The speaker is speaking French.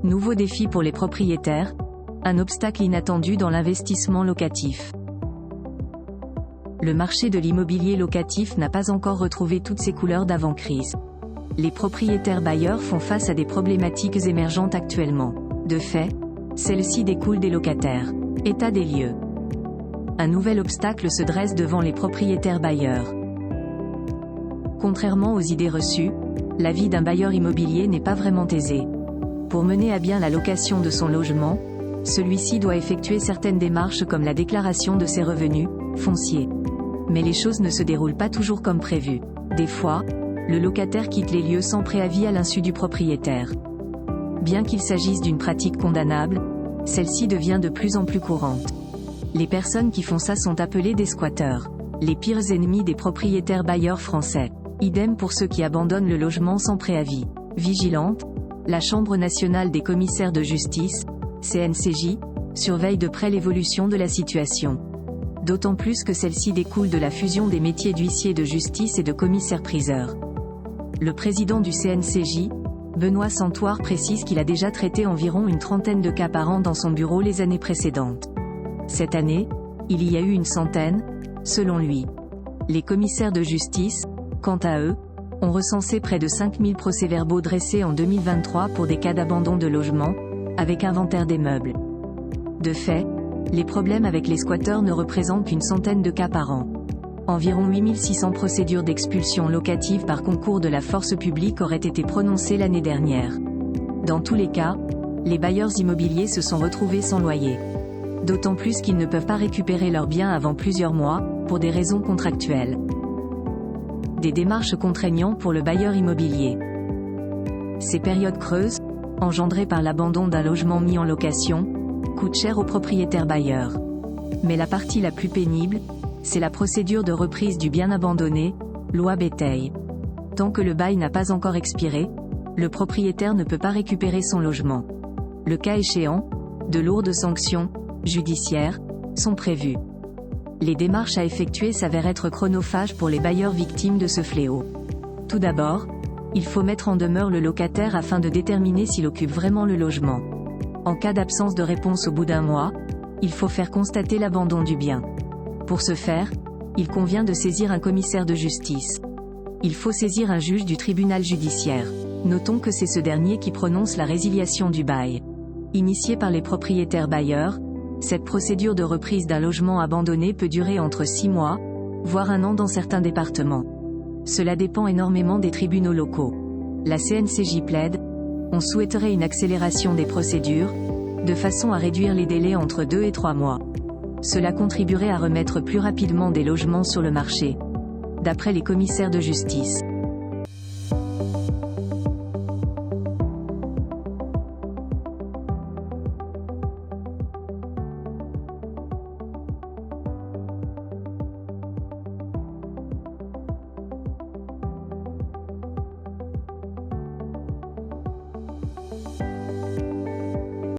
Nouveau défi pour les propriétaires, un obstacle inattendu dans l'investissement locatif. Le marché de l'immobilier locatif n'a pas encore retrouvé toutes ses couleurs d'avant-crise. Les propriétaires bailleurs font face à des problématiques émergentes actuellement. De fait, celles-ci découlent des locataires. État des lieux. Un nouvel obstacle se dresse devant les propriétaires bailleurs. Contrairement aux idées reçues, la vie d'un bailleur immobilier n'est pas vraiment aisée. Pour mener à bien la location de son logement, celui-ci doit effectuer certaines démarches comme la déclaration de ses revenus fonciers. Mais les choses ne se déroulent pas toujours comme prévu. Des fois, le locataire quitte les lieux sans préavis à l'insu du propriétaire. Bien qu'il s'agisse d'une pratique condamnable, celle-ci devient de plus en plus courante. Les personnes qui font ça sont appelées des squatteurs, les pires ennemis des propriétaires bailleurs français. Idem pour ceux qui abandonnent le logement sans préavis. Vigilante, la Chambre nationale des commissaires de justice, CNCJ, surveille de près l'évolution de la situation. D'autant plus que celle-ci découle de la fusion des métiers d'huissier de justice et de commissaire-priseur. Le président du CNCJ, Benoît Santoire, précise qu'il a déjà traité environ une trentaine de cas par an dans son bureau les années précédentes. Cette année, il y a eu une centaine, selon lui. Les commissaires de justice, quant à eux, ont recensé près de 5000 procès-verbaux dressés en 2023 pour des cas d'abandon de logement, avec inventaire des meubles. De fait, les problèmes avec les squatteurs ne représentent qu'une centaine de cas par an. Environ 8600 procédures d'expulsion locative par concours de la force publique auraient été prononcées l'année dernière. Dans tous les cas, les bailleurs immobiliers se sont retrouvés sans loyer. D'autant plus qu'ils ne peuvent pas récupérer leurs biens avant plusieurs mois, pour des raisons contractuelles. Des démarches contraignantes pour le bailleur immobilier. Ces périodes creuses, engendrées par l'abandon d'un logement mis en location, coûtent cher aux propriétaires bailleurs. Mais la partie la plus pénible, c'est la procédure de reprise du bien abandonné, loi Béteille. Tant que le bail n'a pas encore expiré, le propriétaire ne peut pas récupérer son logement. Le cas échéant, de lourdes sanctions, judiciaires, sont prévues. Les démarches à effectuer s'avèrent être chronophages pour les bailleurs victimes de ce fléau. Tout d'abord, il faut mettre en demeure le locataire afin de déterminer s'il occupe vraiment le logement. En cas d'absence de réponse au bout d'un mois, il faut faire constater l'abandon du bien. Pour ce faire, il convient de saisir un commissaire de justice. Il faut saisir un juge du tribunal judiciaire. Notons que c'est ce dernier qui prononce la résiliation du bail. Initiée par les propriétaires bailleurs, cette procédure de reprise d'un logement abandonné peut durer entre 6 mois, voire 1 an dans certains départements. Cela dépend énormément des tribunaux locaux. La CNCJ plaide, on souhaiterait une accélération des procédures, de façon à réduire les délais entre 2 et 3 mois. Cela contribuerait à remettre plus rapidement des logements sur le marché, d'après les commissaires de justice.